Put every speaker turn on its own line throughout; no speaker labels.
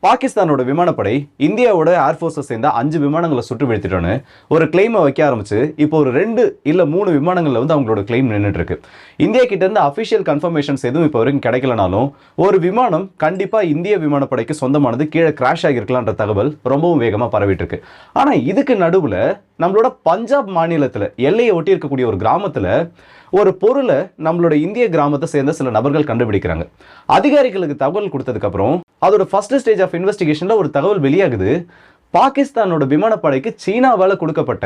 பாகிஸ்தானோட விமானப்படை இந்தியாவோட ஏர்ஃபோர்ஸை சேர்ந்த 5 விமானங்களை சுட்டு வீழ்த்திட்டோன்னு ஒரு கிளைமை வைக்க ஆரம்பிச்சு இப்போ ஒரு 2 இல்ல 3 விமானங்கள்ல வந்து அவங்களோட கிளைம் நின்றுட்டு இருக்கு. இந்தியா கிட்ட இருந்து அபிஷியல் கன்ஃபர்மேஷன்ஸ் எதுவும் இப்போ வரைக்கும் கிடைக்கலனாலும் ஒரு விமானம் கண்டிப்பா இந்திய விமானப்படைக்கு சொந்தமானது கீழே கிராஷ் ஆகியிருக்கலான்ற தகவல் ரொம்பவும் வேகமா பரவிட்டு இருக்கு. ஆனா இதுக்கு நடுவுல நம்மளோட பஞ்சாப் மாநிலத்துல எல்லையை ஒட்டி இருக்கக்கூடிய ஒரு கிராமத்துல ஒரு பொருளை நம்மளோட இந்திய கிராமத்தை சேர்ந்த சில நபர்கள் கண்டுபிடிக்கிறாங்க. அதிகாரிகளுக்கு தகவல் கொடுத்ததுக்கு அப்புறம் அதோட ஃபர்ஸ்ட் ஸ்டேஜ் ஆஃப் இன்வெஸ்டிகேஷன்ல ஒரு தகவல் வெளியாகுது. பாகிஸ்தானோட விமானப்படைக்கு சீனாவால கொடுக்கப்பட்ட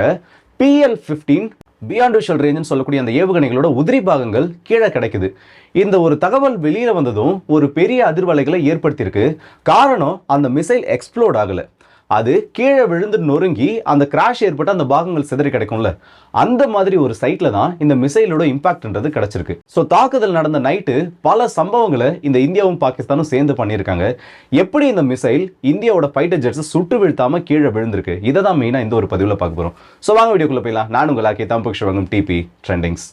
PL-15 பியாண்ட் விஷுவல் ரேஞ்சுன்னு சொல்லக்கூடிய அந்த ஏவுகணைகளோட உதிரி பாகங்கள் கீழே கிடைக்குது. இந்த ஒரு தகவல் வெளியில வந்ததும் ஒரு பெரிய அதிர்வலைகளை ஏற்படுத்தியிருக்கு. காரணம், அந்த மிசைல் எக்ஸ்ப்ளோட் ஆகல, அது கீழே விழுந்து நொறுங்கி அந்த கிராஷ் ஏற்பட்டு அந்த பாகங்கள் சிதறி கிடைக்கும்ல, அந்த மாதிரி ஒரு சைட்ல தான் இந்த மிசைலோட இம்பாக்ட்ன்றது கிடைச்சிருக்கு. ஸோ தாக்குதல் நடந்த நைட்டு பல சம்பவங்களை இந்த இந்தியாவும் பாகிஸ்தானும் சேர்ந்து பண்ணியிருக்காங்க. எப்படி இந்த மிசைல் இந்தியாவோட ஃபைட்டர் ஜெட்ஸை சுட்டு வீழ்த்தாம கீழே விழுந்திருக்கு, இதை தான் மெயினாக இந்த ஒரு பதிவில் பார்க்க போகிறோம். ஸோ வாங்க வீடியோக்குள்ள போயிடலாம். நான் உங்கள் ஆக்கி தாம்பக்ஷ வங்கம் டிபி ட்ரெண்டிங்ஸ்.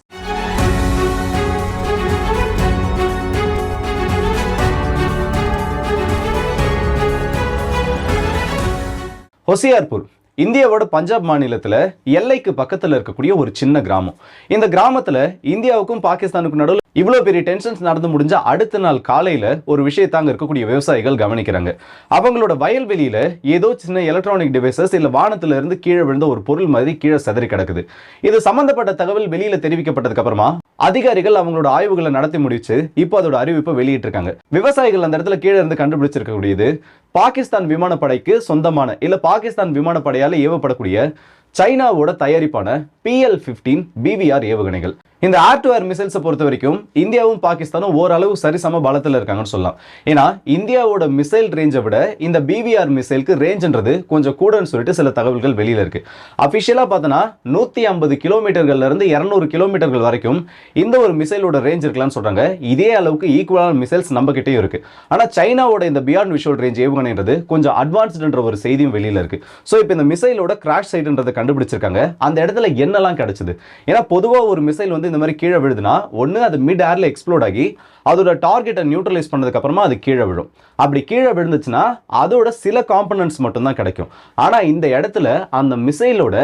ஹொசியார்பூர் இந்தியாவோட பஞ்சாப் மாநிலத்துல எல்லைக்கு பக்கத்துல இருக்கக்கூடிய ஒரு சின்ன கிராமம். இந்த கிராமத்துல இந்தியாவுக்கும் பாகிஸ்தானுக்கும் நடுவில் இவ்வளவு பெரிய டென்ஷன்ஸ் நடந்து முடிஞ்ச அடுத்த நாள் காலையில ஒரு விஷயத்தாங்க இருக்கக்கூடிய விவசாயிகள் கவனிக்கிறாங்க. அவங்களோட வயல்வெளியில ஏதோ சின்ன எலக்ட்ரானிக் டிவைசஸ் இல்ல வானத்துல இருந்து கீழே விழுந்த ஒரு பொருள் மாதிரி கீழே சிதறி கிடக்குது. இது சம்பந்தப்பட்ட தகவல் வெளியில தெரிவிக்கப்பட்டதுக்கு அப்புறமா அதிகாரிகள் அவங்களோட ஆய்வுகளை நடத்தி முடிச்சு இப்போ அதோட அறிவிப்பை வெளியிட்டு இருக்காங்க. விவசாயிகள் அந்த இடத்துல கீழே இருந்து கண்டுபிடிச்சிருக்கக்கூடியது பாகிஸ்தான் விமானப்படைக்கு சொந்தமான இல்ல பாகிஸ்தான் விமானப்படையால ஏவப்படக்கூடிய சைனாவோட தயாரிப்பான PL-15 BVR ஏவுகணைகள். இந்த ஏர் டு ஏர் மிசைல்ஸை பொறுத்த வரைக்கும் இந்தியாவும் பாகிஸ்தானும் ஓரளவு சரிசம பலத்தில் இருக்காங்கன்னு சொல்லலாம். ஏன்னா இந்தியாவோட மிசைல் ரேஞ்சை விட இந்த BVR மிசைலுக்கு ரேஞ்சுன்றது கொஞ்சம் கூடன்னு சொல்லிட்டு சில தகவல்கள் வெளியில இருக்கு. அபிஷியலா பார்த்தோன்னா 150 கிலோமீட்டர்கள்ல இருந்து 200 கிலோமீட்டர்கள் வரைக்கும் இந்த ஒரு மிசைலோட ரேஞ்ச் இருக்கலாம்னு சொல்றாங்க. இதே அளவுக்கு ஈக்குவலான மிசைல்ஸ் நம்ம கிட்டேயும் இருக்கு. ஆனா சைனாவோட இந்த பியாண்ட் விஷுவல் ரேஞ்ச் ஏவுகணைன்றது கொஞ்சம் அட்வான்ஸ்டுன்ற ஒரு செய்தியும் வெளியில இருக்கு. ஸோ இப்போ இந்த மிசைலோட கிராஷ் சைட்ன்றதை கண்டுபிடிச்சிருக்காங்க. அந்த இடத்துல என்னெல்லாம் கிடைச்சது? ஏன்னா பொதுவாக ஒரு மிசைல் வந்து இந்த மாதிரி கீழே விழுதுன்னா ஒன்று அது மிட் ஏர்ல எக்ஸ்ப்ளோட் ஆகி அதோட டார்கெட்டை நியூட்ரலைஸ் பண்ணதுக்கு அப்புறமா அது கீழே விழும். அப்படி கீழே விழுந்துச்சுன்னா அதோட சில காம்பனன்ட்ஸ் மட்டும் தான் கிடைக்கும். ஆனா இந்த இடத்துல அந்த மிசைலோட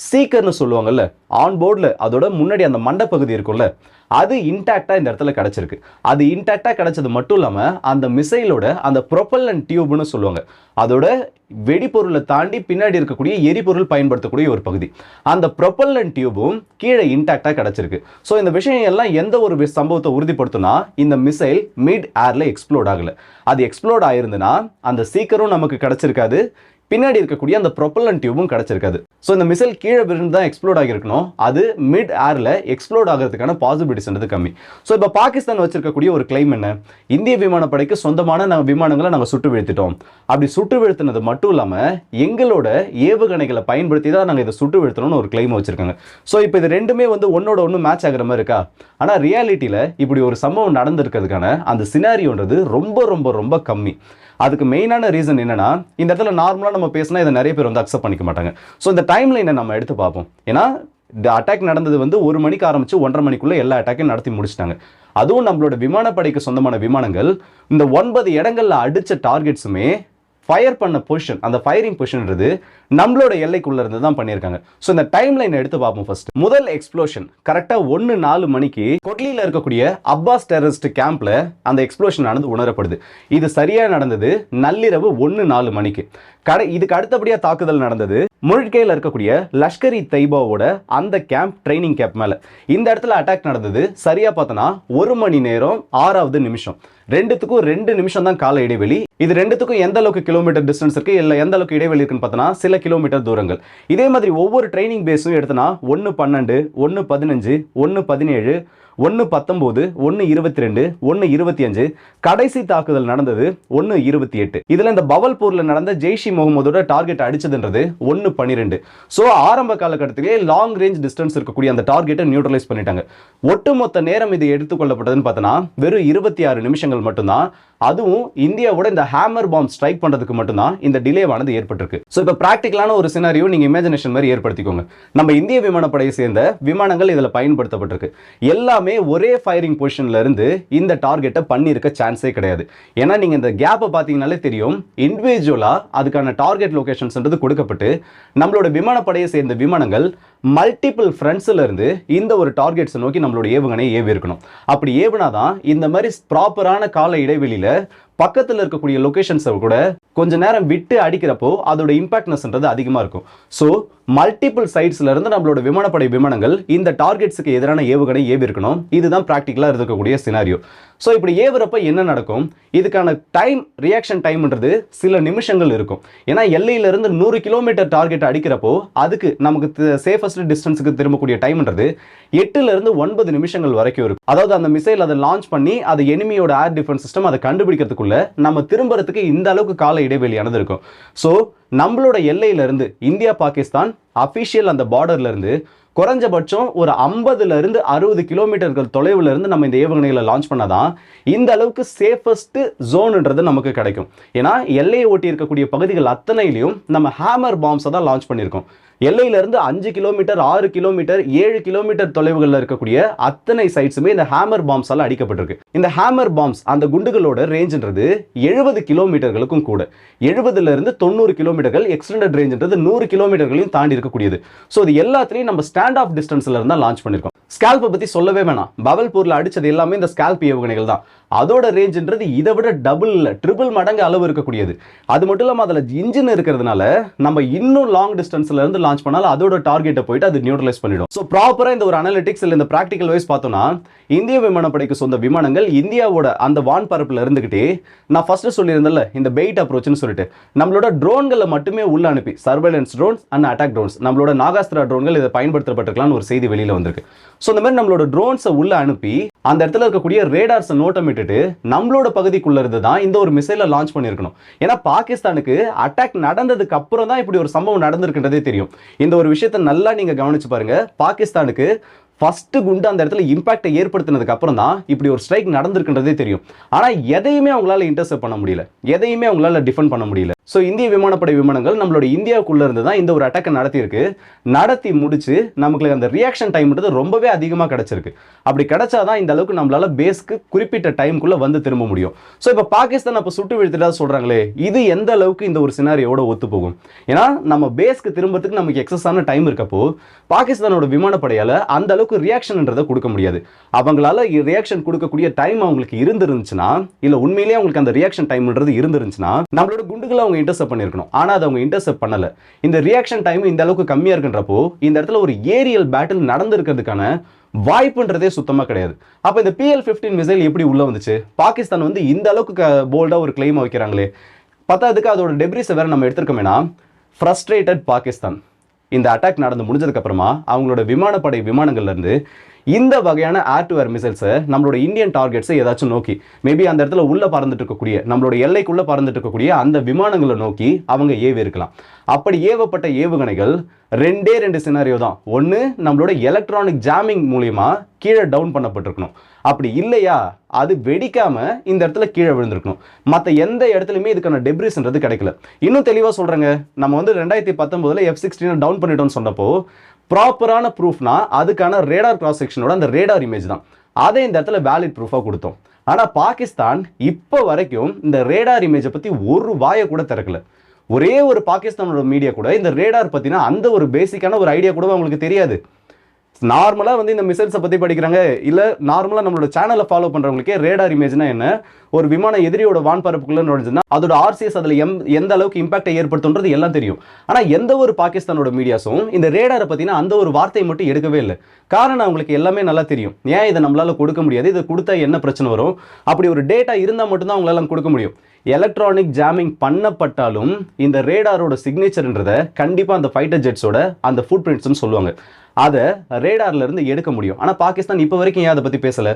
சீக்கர்னு சொல்லுவாங்கல்ல, ஆன் போர்டில் அதோட முன்னாடி அந்த மண்டப்பகுதி இருக்கும்ல, அது இன்டாக்டா இந்த இடத்துல கிடைச்சிருக்கு. அது இன்டாக்டா கிடைச்சது மட்டும் இல்லாம அந்த மிசைலோட அந்த ப்ரொபல்லன்ட் டியூப்னு சொல்லுவாங்க, அதோட வெடிபொருளை தாண்டி பின்னாடி இருக்கக்கூடிய எரிபொருள் பயன்படுத்தக்கூடிய ஒரு பகுதி, அந்த ப்ரொபல்லன்ட் டியூபும் கீழே இன்டாக்டா கிடைச்சிருக்கு. ஸோ இந்த விஷயம் எல்லாம் எந்த ஒரு சம்பவத்தை உறுதிப்படுத்துனா இந்த மிசைல் மிட் ஏர்ல எக்ஸ்ப்ளோட் ஆகல. அது எக்ஸ்ப்ளோட் ஆயிருந்துன்னா அந்த சீக்கரும் நமக்கு கிடைச்சிருக்காது, பின்னாடி இருக்கக்கூடிய அந்த ப்ரொபல்லன்ட் டியூபும் கிடைச்சிருக்காது. ஸோ இந்த மிசைல் கீழே விழுந்து தான் எக்ஸ்ப்ளோட் ஆகிருக்கணும். அது மிட் ஏர்ல எக்ஸ்ப்ளோட் ஆகிறதுக்கான பாசிபிலிட்டிஸ்ன்றது கம்மி. ஸோ இப்போ பாகிஸ்தான் வச்சிருக்கக்கூடிய ஒரு கிளைம் என்ன? இந்திய விமானப்படைக்கு சொந்தமான விமானங்களை நாங்கள் சுட்டு வீழ்த்திட்டோம். அப்படி சுட்டு வீழ்த்தினது மட்டும் இல்லாமல் எங்களோட ஏவுகணைகளை பயன்படுத்தி தான் நாங்கள் இதை சுட்டு வீழ்த்தணும்னு ஒரு கிளைம் வச்சிருக்காங்க. ஸோ இப்போ இது ரெண்டுமே வந்து ஒன்னோட ஒன்று மேட்ச் ஆகிற மாதிரி இருக்கா? ஆனால் ரியாலிட்டியில் இப்படி ஒரு சம்பவம் நடந்திருக்கிறதுக்கான அந்த சினாரியோன்றது ரொம்ப ரொம்ப ரொம்ப கம்மி. அதுக்கு மெயினான ரீசன் என்னன்னா, இந்த இடத்துல நார்மலாக நம்ம பேசினா இதை நிறைய பேர் வந்து அக்செப்ட் பண்ணிக்க மாட்டாங்க. ஸோ இந்த டைம் லைனை நம்ம எடுத்து பார்ப்போம். ஏன்னா இந்த அட்டாக் நடந்தது வந்து 1 மணிக்கு ஆரம்பிச்சு 1:30 மணிக்குள்ள எல்லா அட்டாக்கையும் நடத்தி முடிச்சிட்டாங்க. அதுவும் நம்மளோட விமானப்படைக்கு சொந்தமான விமானங்கள் இந்த 9 இடங்கள்ல அடிச்ச டார்கெட்ஸுமே ஃபயர் பண்ண பொசிஷன், அந்த ஃபயரிங் பொசிஷன்ன்றது நம்மளோட எல்லைக்குள்ள இருந்து தான் பண்ணியிருக்காங்க. ஸோ இந்த டைம் லைன் எடுத்து பார்ப்போம். ஃபர்ஸ்ட் முதல் எக்ஸ்ப்ளோஷன் கரெக்டாக 1:04 மணிக்கு கொட்லியில் இருக்கக்கூடிய அப்பாஸ் டெரரிஸ்ட் கேம்ப்ல அந்த எக்ஸ்ப்ளோஷன் ஆனது உணரப்படுது. இது சரியா நடந்தது நள்ளிரவு 1:04 மணிக்கு. இதுக்கு அடுத்தபடியா தாக்குதல் நடந்தது முழுக்கையில் இருக்கக்கூடிய லஷ்கர் இ தைபாவோட அந்த கேம்ப், ட்ரைனிங் கேம்ப் மேல. இந்த இடத்துல அட்டாக் நடந்தது சரியா பார்த்தோன்னா 1 மணி நேரம் 6வது நிமிஷம். ரெண்டுத்துக்கும் 2 நிமிஷம் தான் கால இடைவெளி. இது ரெண்டுத்துக்கும் எந்த அளவுக்கு கிலோமீட்டர் டிஸ்டன்ஸ் இருக்கு, இல்லை எந்த அளவுக்கு இடைவெளி இருக்குன்னு பார்த்தோன்னா சில கிலோமீட்டர் தூரங்கள். இதே மாதிரி ஒவ்வொரு ட்ரைனிங் பேஸும் எடுத்தனா 1:12, 1:15, 1:17, 1:19, 1:22, 1:25, கடைசி தாக்குதல் நடந்தது 1:28. இதுல இந்த பவல்பூர்ல நடந்த ஜெய்ஷ் இ முகமதோட டார்கெட் அடிச்சதுன்றது 1:12. ஸோ ஆரம்ப காலகட்டத்திலே லாங் ரேஞ்ச் டிஸ்டன்ஸ் இருக்கக்கூடிய அந்த டார்கெட்டை நியூட்ரலைஸ் பண்ணிட்டாங்க. ஒட்டுமொத்த நேரம் இது எடுத்துக்கொள்ளப்பட்டதுன்னு பார்த்தோன்னா வெறும் 26 நிமிஷங்கள் மட்டும்தான். அதுவும் இந்தியாவோட இந்த ஹேமர் பாம் ஸ்ட்ரைக் பண்றதுக்கு மட்டும்தான் இந்த டிலேவானது ஏற்பட்டிருக்கு. ஸோ இப்போ பிராக்டிகலான ஒரு சினாரியோ நீங்க இமேஜினேஷன் மாதிரி ஏற்படுத்திக்கோங்க. நம்ம இந்திய விமானப்படையை சேர்ந்த விமானங்கள் இதில் பயன்படுத்தப்பட்டிருக்கு. எல்லாமே யாருமே ஒரே ஃபயரிங் பொசிஷன்ல இருந்து இந்த டார்கெட்டை பண்ணியிருக்க சான்ஸே கிடையாது. ஏன்னா நீங்க இந்த கேப்பை பார்த்தீங்கன்னாலே தெரியும், இண்டிவிஜுவலா அதுக்கான டார்கெட் லொகேஷன்ஸ்ன்றது கொடுக்கப்பட்டு நம்மளோட விமானப்படையை சேர்ந்த விமானங்கள் மல்டிபிள் ஃப்ரண்ட்ஸ்ல இருந்து இந்த ஒரு டார்கெட்ஸை நோக்கி நம்மளோட ஏவுகணையை ஏவி இருக்கணும். அப்படி ஏவுனாதான் இந்த மாதிரி ப்ராப்பரான கால இடைவெளியில பக்கத்தில் இருக்கக்கூடிய லொகேஷன்ஸை கூட கொஞ்ச நேரம் விட்டு அடிக்கிறப்போ அதோட இம்பாக்ட்னஸ்ன்றது அதிகமா இருக்கும். ஸோ மல்டிபிள் சைட்ஸ்ல இருந்து நம்மளோட விமானப்படை விமானங்கள் இந்த டார்கெட்ஸுக்கு எதிரான ஏவுகணை ஏவி இருக்கணும். இதுதான் பிராக்டிகலா இருக்கக்கூடிய சினாரியோ. ஸோ இப்படி ஏவுறப்ப என்ன நடக்கும், இதுக்கான ரியாக்ஷன் டைம்ன்றது சில நிமிஷங்கள் இருக்கும். ஏன்னா எல்லையிலிருந்து 100 கிலோமீட்டர் டார்கெட் அடிக்கிறப்போ அதுக்கு நமக்கு சேஃபஸ்ட் டிஸ்டன்ஸுக்கு திரும்பக்கூடிய டைம்ன்றது 8 இருந்து 9 நிமிஷங்கள் வரைக்கும் இருக்கும். அதாவது அந்த மிசைல் அதை லான்ச் பண்ணி அது எனிமியோட ஏர் டிஃபென்ஸ் சிஸ்டம் அதை கண்டுபிடிக்கிறதுக்குள்ள நம்ம திரும்புறதுக்கு இந்த அளவுக்கு கால இடைவெளியானது இருக்கும். ஸோ நம்மளோட எல்லையிலிருந்து இந்தியா பாகிஸ்தான் அபிஷியல் அந்த பார்டர்ல இருந்து குறைஞ்சபட்சம் ஒரு 50 இருந்து 60 கிலோமீட்டர்கள் தொலைவில் இருந்து நம்ம இந்த ஏவுகணைகளை லான்ச் பண்ணாதான் இந்த அளவுக்கு சேஃபஸ்ட் ஜோன்ன்றது நமக்கு கிடைக்கும். ஏன்னா எல்லையை ஒட்டி இருக்கக்கூடிய பகுதிகள் அத்தனையிலையும் நம்ம ஹேமர் பாம்ஸை தான் லான்ச் பண்ணியிருக்கோம். எல்லையிலிருந்து 5 கிலோமீட்டர் 6 கிலோமீட்டர் 7 கிலோமீட்டர் தொலைவுகளில் இருக்கக்கூடிய அத்தனை சைட்ஸுமே இந்த ஹேமர் பாம்ஸால் அடிக்கப்பட்டிருக்கு. இந்த ஹேமர் பாம்ஸ் அந்த குண்டுகளோட ரேஞ்சுன்றது 70 கிலோமீட்டர்களுக்கும் கூட, 70 இருந்து 90 கிலோமீட்டர்கள், எக்ஸ்டெண்டட் ரேஞ்சுன்றது 100 கிலோமீட்டர்களையும் தாண்டி இருக்கக்கூடியது. ஸோ இது எல்லாத்துலையும் நம்ம ஸ்டாண்ட் ஆஃப் டிஸ்டன்ஸ்ல இருந்தா லான்ச் பண்ணிருக்கோம். ஸ்கால்பை பத்தி சொல்லவே வேணாம், பவல்பூர்ல அடிச்சது எல்லாமே இந்த ஸ்கால்ப் ஏவுகணைகள் தான். அதோட ரேஞ்சுன்றது இதை விட டபுள் ட்ரிபிள் மடங்கு அளவு இருக்கக்கூடியது. அது மட்டும் இல்லாமல் அதில் இன்ஜின் இருக்கிறதுனால நம்ம இன்னும் லாங் டிஸ்டன்ஸ்ல இருந்து லான்ச் பண்ணாலும் அதோட டார்கெட்டை போயிட்டு அது நியூட்ரலைஸ் பண்ணிடும். ஸோ ப்ராப்பராக இந்த ஒரு அனலிட்டிக்ஸ் இல்லை இந்த ப்ராக்டிக்கல் வைஸ் பார்த்தோம்னா இந்திய விமானப்படைக்கு சொந்த விமானங்கள் இந்தியாவோட அந்த வான்பரப்புல இருந்துகிட்டே நான் ஃபர்ஸ்ட் சொல்லியிருந்தேன்ல இந்த பெயிட் அப்ரோச்னு சொல்லிட்டு நம்மளோட ட்ரோன்களை மட்டுமே உள்ள அனுப்பி surveillance drones and attack drones நம்மளோட நாகாஸ்திரா ட்ரோன்கள் இதை பயன்படுத்தப்பட்டிருக்கலாம்னு ஒரு செய்தி வெளியில வந்திருக்கு. ஸோ இந்த மாதிரி நம்மளோட ட்ரோன்ஸை உள்ள அனுப்பி அந்த இடத்துல இருக்கக்கூடிய ரேடார்ஸை நோட்டமிட்டுட்டு நம்மளோட பகுதிக்குள்ள இருந்து தான் இந்த ஒரு மிசைலை லான்ச் பண்ணியிருக்கணும். ஏன்னா பாகிஸ்தானுக்கு அட்டாக் நடந்ததுக்கு அப்புறம் தான் இப்படி ஒரு சம்பவம் நடந்திருக்குன்றதே தெரியும். இந்த ஒரு விஷயத்தை நல்லா நீங்க கவனிச்சு பாருங்க. பாகிஸ்தானுக்கு ஃபர்ஸ்ட் குண்டு அந்த இடத்துல இம்பாக்டை ஏற்படுத்தினதுக்கு அப்புறம் தான் இப்படி ஒரு ஸ்ட்ரைக் நடந்திருக்குன்றதே தெரியும். ஆனால் எதையுமே அவங்களால இன்டர்செப்ட் பண்ண முடியல, எதையுமே அவங்களால டிஃபெண்ட் பண்ண முடியல. ஸோ இந்திய விமானப்படை விமானங்கள் நம்மளோட இந்தியாவுக்குள்ள இருந்து தான் இந்த ஒரு அட்டாக்கை நடத்தி முடிச்சு நமக்கு அந்த ரியாக்ஷன் டைம்ன்றது ரொம்பவே அதிகமாக கிடைச்சிருக்கு. அப்படி கிடைச்சாதான் இந்த அளவுக்கு நம்மளால பேஸ்க்கு குறிப்பிட்ட டைமுக்குள்ள வந்து திரும்ப முடியும். ஸோ இப்போ பாகிஸ்தான் அப்போ சுட்டு வீழ்த்திட்டா சொல்றாங்களே, இது எந்த அளவுக்கு இந்த ஒரு சினாரியோட ஒத்து போகும்? ஏன்னா நம்ம பேஸ்க்கு திரும்பறதுக்கு நமக்கு எக்ஸஸான டைம் இருக்கப்போ பாகிஸ்தானோட விமானப்படையால அந்த அளவுக்கு ரியாக்ஷன்ன்றதை கொடுக்க முடியாது. அவங்களால ரியாக்ஷன் கொடுக்கக்கூடிய டைம் அவங்களுக்கு இருந்துருந்துச்சுன்னா, இல்ல உண்மையிலேயே அவங்களுக்கு அந்த ரியாக்ஷன் டைம்ன்றது இருந்துருந்துச்சுன்னா நம்மளோட குண்டுகளை அவங்க இன்டர்செப்ட் பண்ணிருக்கணும். ஆனா அதை அவங்க இன்டர்செப்ட் பண்ணல. இந்த ரியாக்ஷன் டைம் இந்த அளவுக்கு கம்மியா இருக்குன்றப்போ இந்த இடத்துல ஒரு ஏரியல் பேட்டில் நடந்திருக்கிறதுக்கான வாய்ப்புன்றதே சுத்தமா கிடையாது. அப்ப இந்த PL-15 மிசைல் எப்படி உள்ள வந்துச்சு? பாகிஸ்தான் வந்து இந்த அளவுக்கு போல்டா ஒரு கிளைம் வைக்கிறாங்களே, பத்தாதுக்கு அதோட டெப்ரிஸை வேற நம்ம எடுத்திருக்கோமேனா ஃப்ரஸ்ட்ரேட்டட் பாகிஸ்தான் இந்த அட்டாக் நடந்து முடிஞ்சதுக்கு அப்புறமா அவங்களோட விமானப்படை விமானங்கள்ல இருந்து இந்த வகையான ஏர் டு ஏர் மிசைல்ஸை நம்மளோட இந்தியன் டார்கெட்ஸை ஏதாச்சும் நோக்கி மேபி அந்த இடத்துல உள்ள பறந்துட்டு இருக்கக்கூடிய நம்மளோட எல்லைக்குள்ள பறந்துட்டு இருக்கக்கூடிய அந்த விமானங்களை நோக்கி அவங்க ஏவி இருக்கலாம். அப்படி ஏவப்பட்ட ஏவுகணைகள் ரெண்டு சினாரியோ தான். ஒன்று நம்மளோட எலக்ட்ரானிக் ஜாமிங் மூலியமா கீழே டவுன் பண்ணப்பட்டிருக்கணும். அப்படி இல்லையா அது வெடிக்காம இந்த இடத்துல கீழே விழுந்திருக்கணும். மற்ற எந்த இடத்துலையுமே இதுக்கான டெப்ரிஸ்ன்றது கிடைக்கல. இன்னும் தெளிவாக சொல்றேங்க, நம்ம வந்து 2019 F-16 டவுன் பண்ணிட்டோம்னு சொன்னப்போ ப்ராப்பரான ப்ரூஃப்னா அதுக்கான ரேடார் கிராஸ் செக்ஷனோட அந்த ரேடார் இமேஜ் தான். அதை இந்த இடத்துல வேலிட் ப்ரூஃபாக கொடுத்தோம். ஆனால் பாகிஸ்தான் இப்போ வரைக்கும் இந்த ரேடார் இமேஜை பற்றி ஒரு வாயை கூட திறக்கல. ஒரே ஒரு பாகிஸ்தானோட மீடியா கூட இந்த ரேடார் பற்றினா அந்த ஒரு பேசிக்கான ஒரு ஐடியா கூட அவங்களுக்கு தெரியாது. நார்மலாக வந்து இந்த மிசைல்ஸை பற்றி படிக்கிறாங்க, இல்லை நார்மலாக நம்மளோட சேனலை ஃபாலோ பண்ணுறவங்களுக்கே ரேடார் இமேஜ்னா என்ன, ஒரு விமான எதிரியோட வான்பரப்புக்குள்ள நுழைஞ்சுன்னா அதோட RCS அதில் எந்த அளவுக்கு இம்பாக்டை ஏற்படுத்துன்றது எல்லாம் தெரியும். ஆனால் எந்த ஒரு பாகிஸ்தானோட மீடியாஸும் இந்த ரேடாரை பற்றினா அந்த ஒரு வார்த்தையை மட்டும் எடுக்கவே இல்லை. காரணம் அவங்களுக்கு எல்லாமே நல்லா தெரியும். ஏன் இதை நம்மளால கொடுக்க முடியாது, இதை கொடுத்தா என்ன பிரச்சனை வரும், அப்படி ஒரு டேட்டா இருந்தால் மட்டும்தான் அவங்களால கொடுக்க முடியும். எலக்ட்ரானிக் ஜாமிங் பண்ணப்பட்டாலும் இந்த ரேடாரோட சிக்னேச்சர்ன்றதை கண்டிப்பாக அந்த ஃபைட்டர் ஜெட்ஸோட அந்த ஃபுட் பிரிண்ட்ஸ்னு சொல்லுவாங்க, அதை ரேடார்ல இருந்து எடுக்க முடியும். ஆனால் பாகிஸ்தான் இப்போ வரைக்கும் ஏன் அதை பற்றி பேசலை,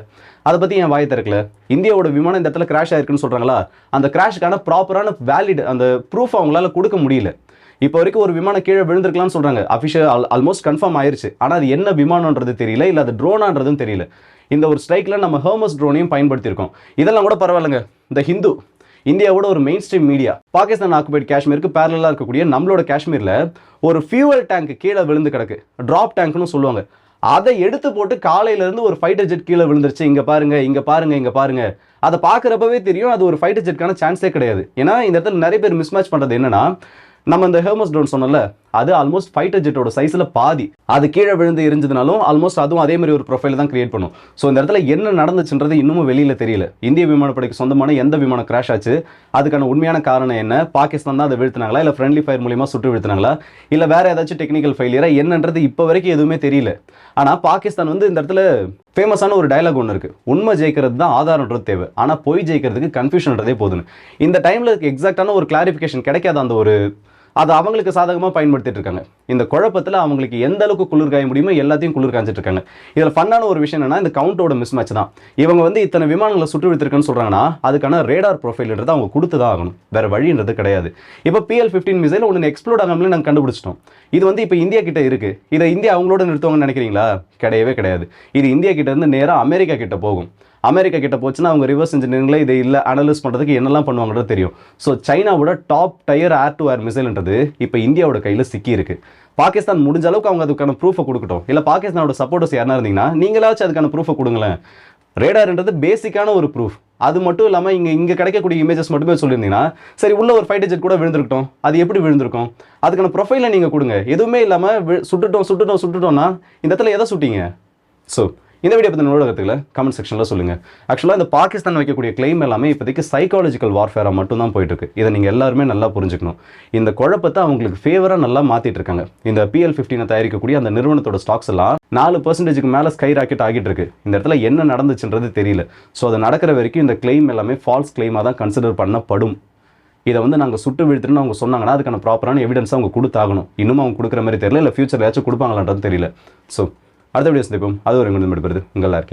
அதை பற்றி ஏன் வாயை திறக்கல? இந்தியாவோட விமானம் இந்த இடத்துல கிராஷ் ஆயிருக்குன்னு சொல்கிறாங்களா, அந்த கிராஷுக்கான ப்ராப்பரான வேலிட் அந்த ப்ரூஃப் அவங்களால கொடுக்க முடியல. இப்போ வரைக்கும் ஒரு விமானம் கீழே விழுந்திருக்கலாம்னு சொல்கிறாங்க, அஃபிஷியல் ஆல்மோஸ்ட் கன்ஃபார்ம் ஆயிருச்சு. ஆனால் அது என்ன விமானன்றது தெரியல, இல்லை அது ட்ரோனான்றதும் தெரியல. இந்த ஒரு ஸ்ட்ரைக்கில் நம்ம ஹெர்மஸ் ட்ரோனையும் பயன்படுத்தியிருக்கோம். இதெல்லாம் கூட பரவாயில்லைங்க. இந்த ஹிந்து இந்தியாவோட ஒரு main stream media Pakistan occupied காஷ்மீருக்கு பேரலாக இருக்கக்கூடிய நம்மளோட காஷ்மீரில் ஒரு ஃபியூவல் டேங்க் கீழே விழுந்து கிடக்கு, டிராப் டேங்க்னு சொல்லுவாங்க. அதை எடுத்து போட்டு காலையில இருந்து ஒரு ஃபைட்டர் ஜெட் கீழே விழுந்துருச்சு, இங்க பாருங்க இங்க பாருங்க இங்க பாருங்க. அதை பார்க்குறப்பவே தெரியும் அது ஒரு ஃபைட்டர் ஜெட்கான சான்ஸே கிடையாது. ஏன்னா இந்த இடத்துல நிறைய பேர் மிஸ்மேட்ச் பண்றது என்னன்னா, நம்ம இந்த ஹெர்மஸ் ட்ரோன் சொன்னோம்ல, அது ஆல்மோஸ்ட் ஃபைட்டர் ஜெட்டோட சைஸ்ல பாதி. அது கீழே விழுந்து எரிஞ்சதுனாலும் ஆல்மோஸ்ட் அதுவும் அதே மாதிரி ஒரு ப்ரொஃபைல் தான் கிரியேட் பண்ணும். ஸோ இந்த இடத்துல என்ன நடந்துச்சுன்றது இன்னமும் வெளியில தெரியல. இந்திய விமானப்படைக்கு சொந்தமான எந்த விமானம் கிராஷ் ஆச்சு, அதுக்கான உண்மையான காரணம் என்ன, பாகிஸ்தான் தான் அதை வீழ்த்தினாங்களா, இல்லை ஃப்ரெண்ட்லி ஃபயர் மூலியமா சுட்டு வீழ்த்தினாங்களா, இல்லை வேற ஏதாச்சும் டெக்னிக்கல் ஃபெயிலியரா என்னன்றது இப்போ வரைக்கும் எதுவுமே தெரியல. ஆனால் பாகிஸ்தான் வந்து இந்த இடத்துல ஃபேமஸான ஒரு டயலாக் ஒன்று இருக்கு, உண்மை ஜெயிக்கிறது தான் ஆதாரன்றது தேவை, ஆனால் பொய் ஜெயிக்கிறதுக்கு கன்ஃபியூஷன்ன்றதே போதுன்னு. இந்த டைம்ல எக்ஸாக்டான ஒரு கிளாரிஃபிகேஷன் கிடைக்காத அந்த ஒரு அதை அவங்களுக்கு சாதகமாக பயன்படுத்திட்டு இருக்காங்க. இந்த குழப்பத்தில் அவங்களுக்கு எந்த அளவுக்கு குளிர் காய முடியுமோ எல்லாத்தையும் குளிர் காய்ச்சிட்டு இருக்காங்க. இதில் ஃபன்னான ஒரு விஷயம் என்னன்னா, இந்த கவுண்டோட மிஸ் மேட்ச் தான். இவங்க வந்து இத்தனை விமானங்களை சுட்டு விடுத்திருக்குன்னு சொல்றாங்கன்னா, அதுக்கான ரேடார் ப்ரொஃபைல்ன்றது அவங்க கொடுத்து தான் ஆகணும், வேற வழின்றது கிடையாது. இப்போ PL-15 மிசைல் ஒன்று எக்ஸ்ப்ளோர்ட் ஆகாமலே நாங்கள் கண்டுபிடிச்சிட்டோம். இது வந்து இப்போ இந்தியா கிட்ட இருக்கு. இதை இந்தியா அவங்களோட நிறுத்துவாங்கன்னு நினைக்கிறீங்களா? கிடையவே கிடையாது. இது இந்தியா கிட்ட இருந்து நேராக அமெரிக்கா கிட்ட போகும். அமெரிக்கா கிட்ட போச்சுன்னா அவங்க ரிவர்ஸ் இன்ஜினியரிங்ல இதை இல்லை அனலைஸ் பண்ணுறதுக்கு என்னெல்லாம் பண்ணுவாங்கன்றது தெரியும். ஸோ சைனாவோட top tier air to air மிசைல்ன்றது இப்போ இந்தியாவோட கையில் சிக்கி இருக்கு. பாகிஸ்தான் முடிஞ்ச அளவுக்கு அவங்க அதுக்கான ப்ரூஃபை கொடுக்கட்டும். இல்லை பாகிஸ்தானோட சப்போர்ட்டர்ஸ் யாரா இருந்தீங்கன்னா நீங்களாச்சும் அதுக்கான ப்ரூஃபை கொடுங்களேன். ரேடார்ன்றது பேசிக்கான ஒரு ப்ரூஃப். அது மட்டும் இல்லாமல் இங்கே கிடைக்கக்கூடிய இமேஜஸ் மட்டுமே சொல்லியிருந்தீங்கன்னா சரி, உள்ள ஒரு ஃபைட்டர் ஜெட் கூட விழுந்திருக்கட்டும், அது எப்படி விழுந்திருக்கும், அதுக்கான ப்ரொஃபைலை நீங்கள் கொடுங்க. எதுவுமே இல்லாமல் சுட்டுட்டோம்னா இந்த இடத்துல எதை சுட்டீங்க? ஸோ இந்த வீடியோ பற்றி என்னோட கருத்துக்களை கமெண்ட் செக்ஷனில் சொல்லுங்கள். ஆக்சுவலாக இந்த பாகிஸ்தான் வைக்கக்கூடிய கிளைம் எல்லாமே இப்போதைக்கு சைக்காலஜிக்கல் வார்ஃபேராக மட்டும் தான் போயிட்டு இருக்கு. இதை நீங்கள் எல்லாருமே நல்லா புரிஞ்சுக்கணும். இந்த குழப்பத்தை அவங்களுக்கு ஃபேவராக நல்லா மாற்றிட்டு இருக்காங்க. இந்த PL-15 தயாரிக்கக்கூடிய அந்த நிறுவனத்தோட ஸ்டாக்ஸ் எல்லாம் 4% மேலே ஸ்கை ராக்கெட் ஆகிட்டு இருக்கு. இந்த இடத்துல என்ன நடந்துச்சுன்றது தெரியல. ஸோ அது நடக்கிற வரைக்கும் இந்த கிளைம் எல்லாமே ஃபால்ஸ் கிளைமாக தான் கன்சிடர் பண்ணப்படும். இதை வந்து நாங்கள் சுட்டு வீழ்த்துன்னு அவங்க சொன்னாங்கன்னா அதுக்கான ப்ராப்பரான எவிடன்ஸ் அவங்க கொடுத்தாகணும். இன்னும் அவங்க கொடுக்குற மாதிரி தெரியல, இல்லை ஃபியூச்சர் ஏதாச்சும் கொடுப்பாங்களான்றது தெரியல. ஸோ அடுத்த வீடியோ சந்திப்போம். அது ஒரு உங்கள் RK.